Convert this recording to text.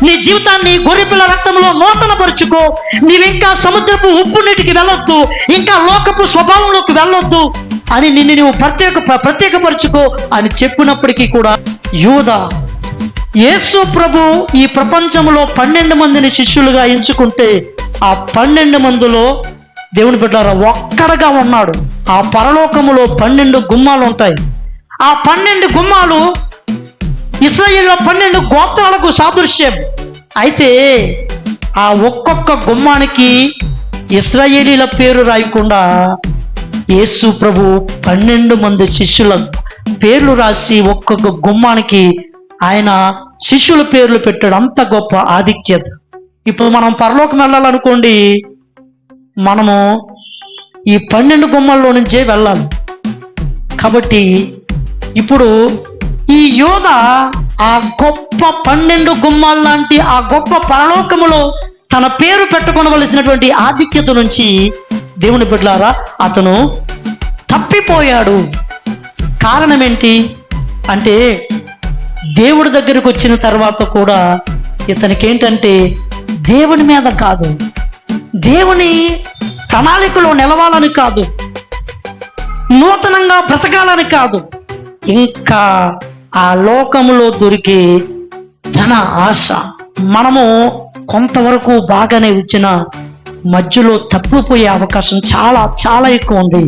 నీ జీవితాన్ని గొర్రెపిల్ల రక్తంలో నూతన పరుచుకో. నీవింకా సముద్రపు ఉప్పు నీటికి వెళ్ళొద్దు, ఇంకా లోకపు స్వభావంలోకి వెళ్ళొద్దు అని నిన్ను నువ్వు ప్రత్యేకపరుచుకో అని చెప్పినప్పటికీ కూడా యూదా యేసు ప్రభు ఈ ప్రపంచంలో 12 మందిని శిష్యులుగా ఎంచుకుంటే ఆ 12 మందిలో దేవుని బిడ్డలారా ఒక్కడగా ఉన్నాడు. ఆ పరలోకములో 12 గుమ్మాలు ఉంటాయి. ఆ 12 గుమ్మాలు ఇశ్రాయేలులో 12 గోత్రాలకు సాదృశ్యం. అయితే ఆ ఒక్కొక్క గుమ్మానికి ఇశ్రాయేలీల పేరు రాయకుండా యేసు ప్రభు 12 మంది శిష్యుల పేర్లు రాసి ఒక్కొక్క గుమ్మానికి ఆయన శిష్యుల పేర్లు పెట్టాడు. అంత గొప్ప ఆధిక్యత. ఇప్పుడు మనం పరలోకం వెళ్ళాలనుకోండి, మనము ఈ 12 గుమ్మాల్లో నుంచే వెళ్ళాలి. కాబట్టి ఇప్పుడు ఈ యోధా ఆ గొప్ప 12 గుమ్మాల లాంటి ఆ గొప్ప పరలోకములో తన పేరు పెట్టుకొనవలసినటువంటి ఆధిక్యత నుంచి దేవుని బిడ్డలారా అతను తప్పిపోయాడు. కారణం ఏంటి అంటే దేవుడి దగ్గరికి వచ్చిన తర్వాత కూడా ఇతనికి ఏంటంటే దేవుని మీద కాదు, దేవుని ప్రణాళికలో నిలవాలని కాదు, నూతనంగా బ్రతకాలని కాదు, ఇంకా ఆ లోకములో దొరికే ధన ఆశ. మనము కొంతవరకు బాగానే వచ్చిన మధ్యలో తప్పిపోయే అవకాశం చాలా చాలా ఎక్కువ ఉంది.